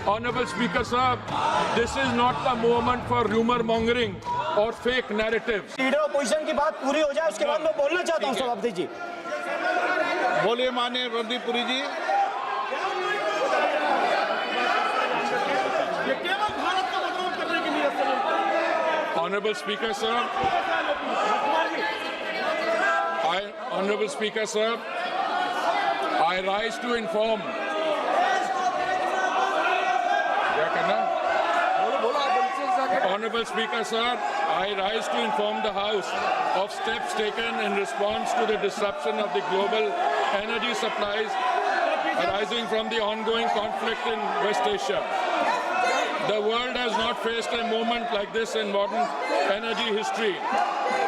Honorable Speaker Sir, this is not the moment for rumor mongering or fake narratives. Leader opposition की बात पूरी हो जाए उसके बाद मैं बोलना चाहता हूं सभापति जी। बोलिए माननीय रणदीप पुरी जी। Honorable Speaker Sir, Honorable Speaker Sir, I rise to inform. Honorable Speaker Sir, I rise to inform the House of steps taken in response to the disruption of the global energy supplies arising from the ongoing conflict in West Asia. The world has not faced a moment like this in modern energy history.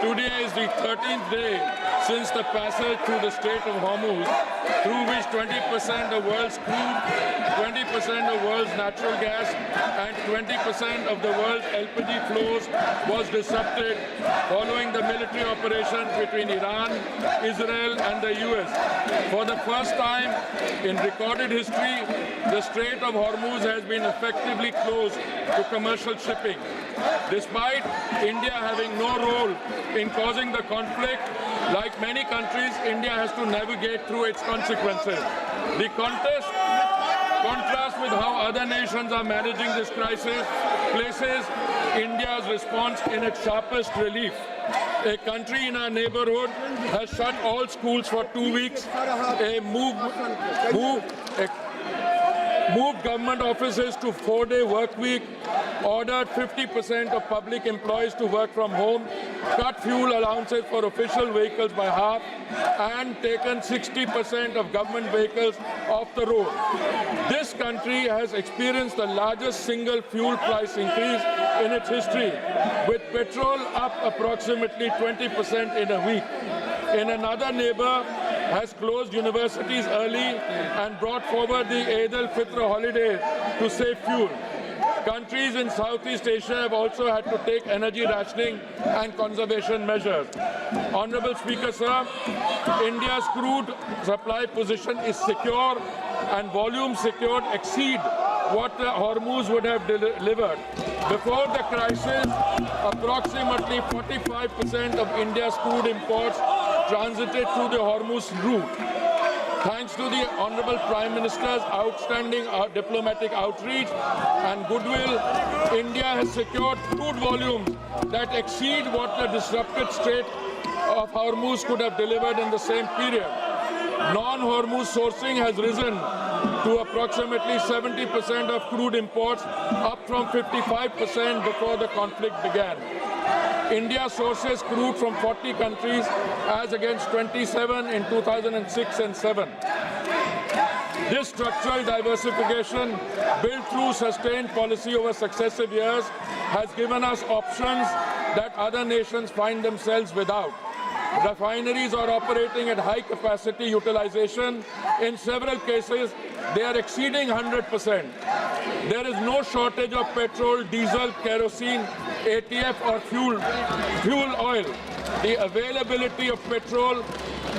Today is the 13th day since the passage through the Strait of Hormuz, through which 20% of world's crude, 20% of world's natural gas, and 20% of the world's LPG flows was disrupted following the military operations between Iran, Israel, and the US. For the first time in recorded history, the Strait of Hormuz has been effectively closed to commercial shipping. Despite India having no role in causing the conflict, like many countries, India has to navigate through its consequences. The contrast with how other nations are managing this crisis places India's response in its sharpest relief. A country in our neighborhood has shut all schools for 2 weeks, moved government offices to 4-day work week, ordered 50% of public employees to work from home, cut fuel allowances for official vehicles by half, and taken 60% of government vehicles off the road. This country has experienced the largest single fuel price increase in its history, with petrol up approximately 20% in a week. In another neighbor, has closed universities early and brought forward the Eid al-Fitr holiday to save fuel. Countries in Southeast Asia have also had to take energy rationing and conservation measures. Honorable Speaker Sir, India's crude supply position is secure and volumes secured exceed what the Hormuz would have delivered. Before the crisis, approximately 45% of India's crude imports transited through the Hormuz route. Thanks to the Honorable Prime Minister's outstanding diplomatic outreach and goodwill, India has secured crude volumes that exceed what the disrupted Strait of Hormuz could have delivered in the same period. Non-Hormuz sourcing has risen to approximately 70% of crude imports, up from 55% before the conflict began. India sources crude from 40 countries as against 27 in 2006 and 7. This structural diversification, built through sustained policy over successive years, has given us options that other nations find themselves without. Refineries are operating at high capacity utilization. In several cases, they are exceeding 100%. There is no shortage of petrol, diesel, kerosene, ATF or fuel oil. The availability of petrol,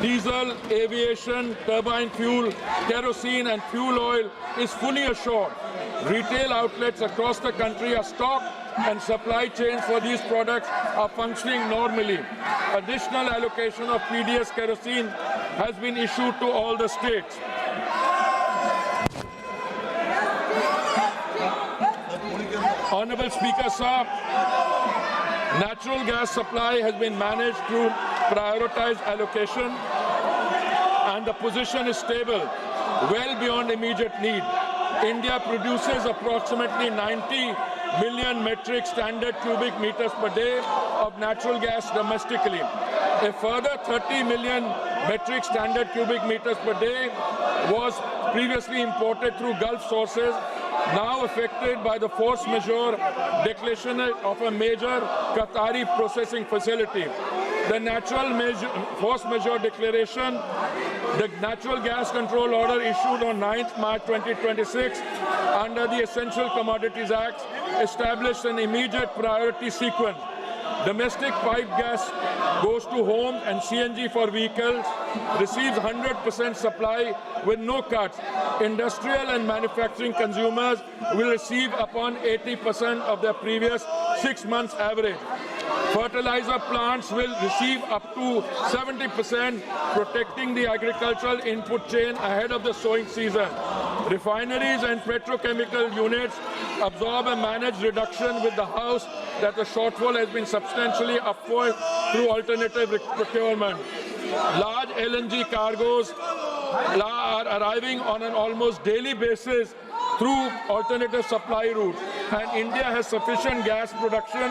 diesel, aviation, turbine fuel, kerosene and fuel oil is fully assured. Retail outlets across the country are stocked and supply chains for these products are functioning normally. Additional allocation of PDS kerosene has been issued to all the states. Honorable Speaker, sir, natural gas supply has been managed through prioritized allocation and the position is stable, well beyond immediate need. India produces approximately 90 million metric standard cubic meters per day of natural gas domestically. A further 30 million metric standard cubic meters per day was previously imported through Gulf sources, now affected by the force majeure declaration of a major Qatari processing facility. The force majeure declaration, the Natural Gas Control Order issued on 9th March 2026 under the Essential Commodities Act established an immediate priority sequence. Domestic pipe gas goes to homes and CNG for vehicles, receives 100% supply with no cuts. Industrial and manufacturing consumers will receive upon 80% of their previous 6 months average. Fertilizer plants will receive up to 70%, protecting the agricultural input chain ahead of the sowing season. Refineries and petrochemical units absorb a managed reduction with the House that the shortfall has been substantially upward through alternative procurement. Large LNG cargoes are arriving on an almost daily basis through alternative supply routes, and India has sufficient gas production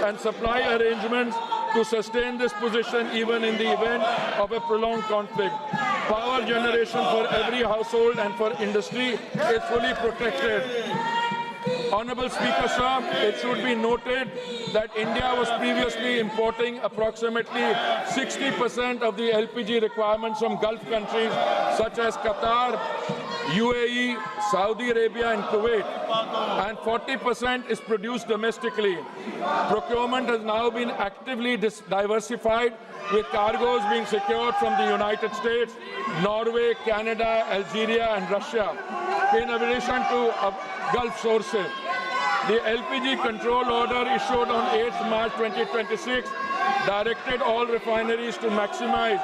and supply arrangements to sustain this position even in the event of a prolonged conflict. Power generation for every household and for industry is fully protected. Honorable Speaker, sir, it should be noted that India was previously importing approximately 60% of the LPG requirements from Gulf countries such as Qatar, UAE, Saudi Arabia and Kuwait, and 40% is produced domestically. Procurement has now been actively diversified, with cargoes being secured from the United States, Norway, Canada, Algeria and Russia, in addition to Gulf sources. The LPG control order issued on 8th March 2026 directed all refineries to maximize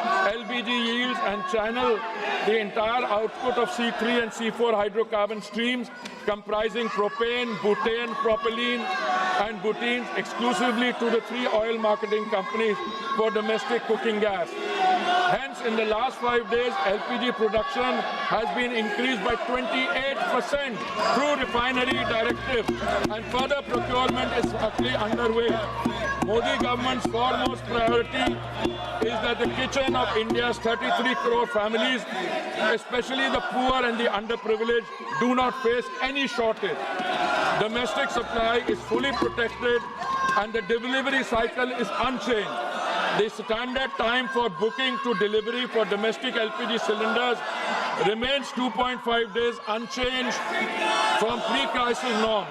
LPG yields and channel the entire output of C3 and C4 hydrocarbon streams comprising propane, butane, propylene and butenes exclusively to the 3 oil marketing companies for domestic cooking gas. Hence, in the last 5 days, LPG production has been increased by 28% through refinery directive, and further procurement is actually underway. Modi government's foremost priority is that the kitchen of India's 33 crore families, especially the poor and the underprivileged, do not face any shortage. Domestic supply is fully protected and the delivery cycle is unchanged. The standard time for booking to delivery for domestic LPG cylinders remains 2.5 days, unchanged from pre-crisis norms.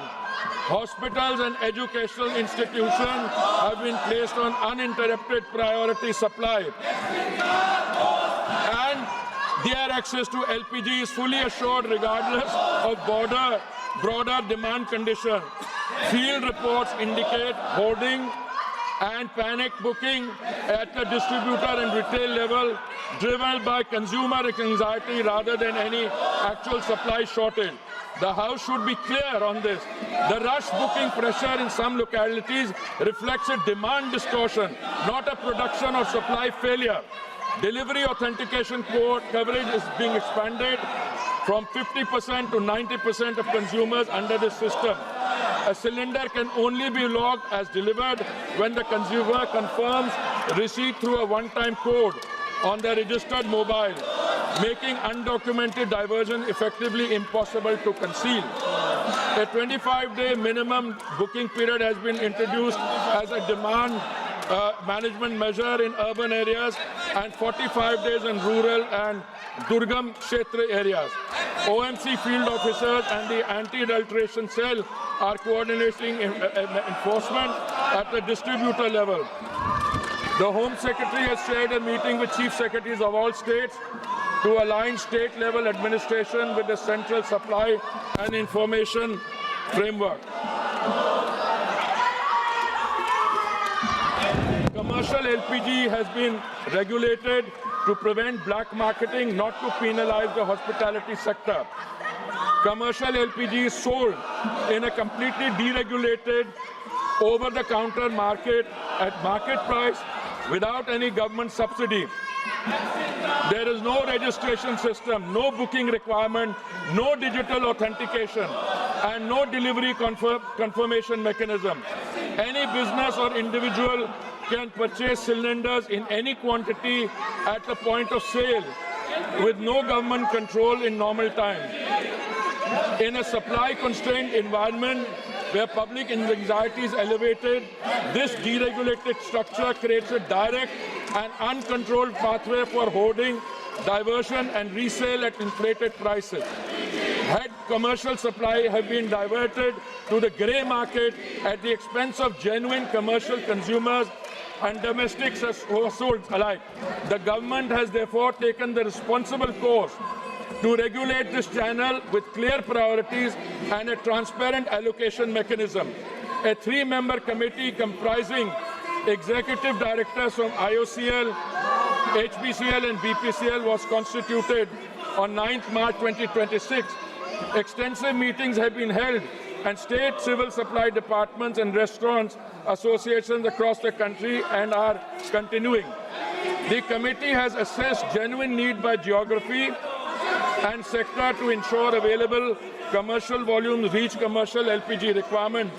Hospitals and educational institutions have been placed on uninterrupted priority supply, and their access to LPG is fully assured regardless of broader demand conditions. Field reports indicate hoarding and panic booking at the distributor and retail level, driven by consumer anxiety rather than any actual supply shortage. The House should be clear on this. The rush booking pressure in some localities reflects a demand distortion, not a production or supply failure. Delivery authentication code coverage is being expanded from 50% to 90% of consumers under this system. A cylinder can only be logged as delivered when the consumer confirms receipt through a one-time code on their registered mobile, making undocumented diversion effectively impossible to conceal. A 25-day minimum booking period has been introduced as a demand management measure in urban areas and 45 days in rural and Durgam Kshetra areas. OMC field officers and the anti-adulteration cell are coordinating enforcement at the distributor level. The Home Secretary has shared a meeting with Chief Secretaries of all states to align state-level administration with the central supply and information framework. Commercial LPG has been regulated to prevent black marketing, not to penalize the hospitality sector. Commercial LPG is sold in a completely deregulated, over-the-counter market at market price without any government subsidy. There is no registration system, no booking requirement, no digital authentication, and no delivery confirmation mechanism. Any business or individual can purchase cylinders in any quantity at the point of sale with no government control in normal time. In a supply-constrained environment where public anxiety is elevated, this deregulated structure creates a direct and uncontrolled pathway for hoarding, diversion, and resale at inflated prices. Had commercial supply have been diverted to the grey market at the expense of genuine commercial consumers, and domestic households alike. The government has therefore taken the responsible course to regulate this channel with clear priorities and a transparent allocation mechanism. A three-member committee comprising executive directors from IOCL, HPCL and BPCL was constituted on 9th March 2026. Extensive meetings have been held and state civil supply departments and restaurants associations across the country and are continuing. The committee has assessed genuine need by geography and sector to ensure available commercial volumes reach commercial LPG requirement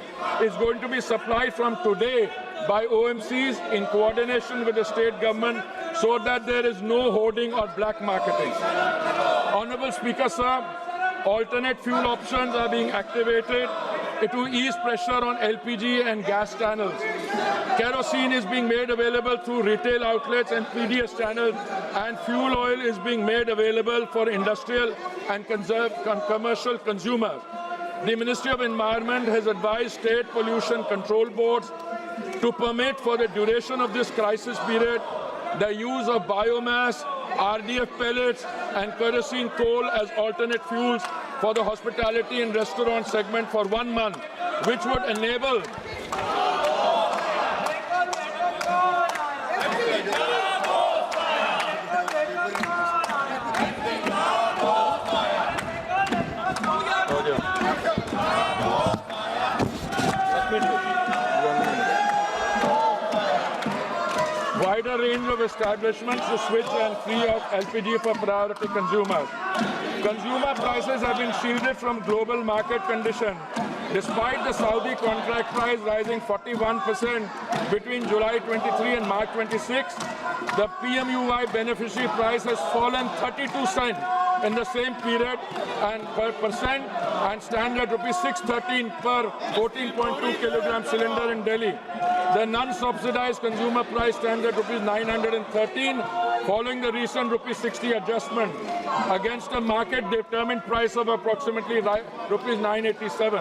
is going to be supplied from today by OMCs in coordination with the state government so that there is no hoarding or black marketing. Honorable Speaker, sir, alternate fuel options are being activated to ease pressure on LPG and gas channels. Kerosene is being made available through retail outlets and PDS channels, and fuel oil is being made available for industrial and commercial consumers. The Ministry of Environment has advised state pollution control boards to permit for the duration of this crisis period the use of biomass, RDF pellets and kerosene coal as alternate fuels for the hospitality and restaurant segment for 1 month, which would enable wider range of establishments to switch and free up LPG for priority consumers. Consumer prices have been shielded from global market conditions. Despite the Saudi contract price rising 41% between July 23 and March 26, the PMUY beneficiary price has fallen 32 cents in the same period and per percent and stand at rupees 613 per 14.2 kilogram cylinder in Delhi. The non-subsidized consumer price stands at rupees 913 following the recent rupees 60 adjustment against a market-determined price of approximately rupees 987.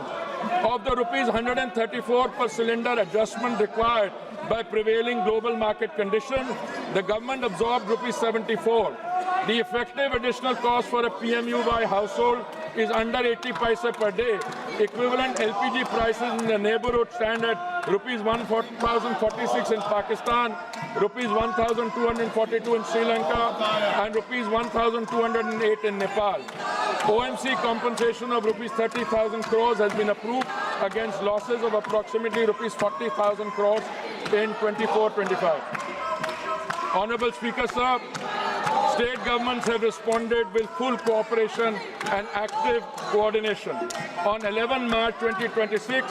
Of the rupees 134 per cylinder adjustment required by prevailing global market conditions, the government absorbed rupees 74. The effective additional cost for a PMU by household is under 80 paise per day. Equivalent LPG prices in the neighborhood stand at rupees 1,046 in Pakistan, rupees 1,242 in Sri Lanka, and rupees 1,208 in Nepal. OMC compensation of rupees 30,000 crores has been approved against losses of approximately rupees 40,000 crores in 24-25. Honorable Speaker, sir, state governments have responded with full cooperation and active coordination. On 11 March 2026,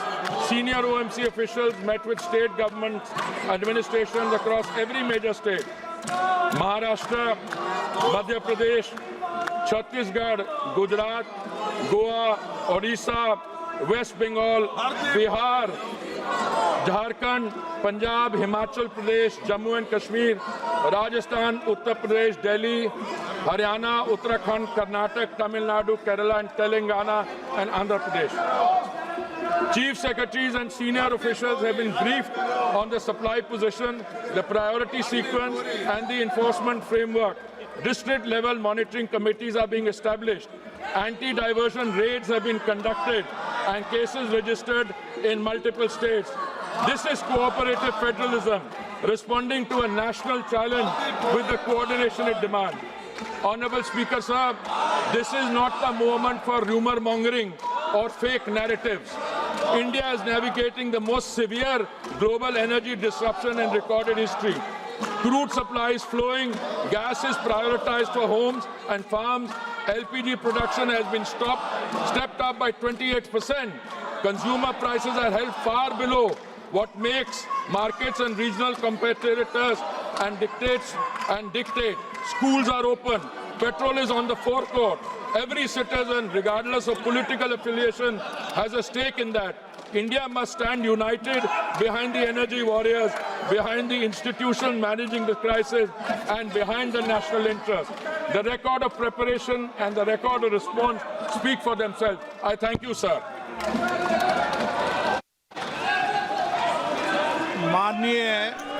senior OMC officials met with state government administrations across every major state. Maharashtra, Madhya Pradesh, Chhattisgarh, Gujarat, Goa, Odisha, West Bengal, Bihar, Jharkhand, Punjab, Himachal Pradesh, Jammu and Kashmir, Rajasthan, Uttar Pradesh, Delhi, Haryana, Uttarakhand, Karnataka, Tamil Nadu, Kerala and Telangana and Andhra Pradesh. Chief Secretaries and senior officials have been briefed on the supply position, the priority sequence and the enforcement framework. District-level monitoring committees are being established. Anti-diversion raids have been conducted and cases registered in multiple states. This is cooperative federalism, responding to a national challenge with the coordination it demands. Honorable Speaker, sir, this is not the moment for rumor mongering or fake narratives. India is navigating the most severe global energy disruption in recorded history. Crude supply is flowing, gas is prioritized for homes and farms, LPG production has been stepped up by 28%. Consumer prices are held far below what makes markets and regional competitors and dictate. Schools are open. Petrol is on the forecourt. Every citizen, regardless of political affiliation, has a stake in that. India must stand united behind the energy warriors, behind the institution managing the crisis, and behind the national interest. The record of preparation and the record of response speak for themselves. I thank you, sir. माननीय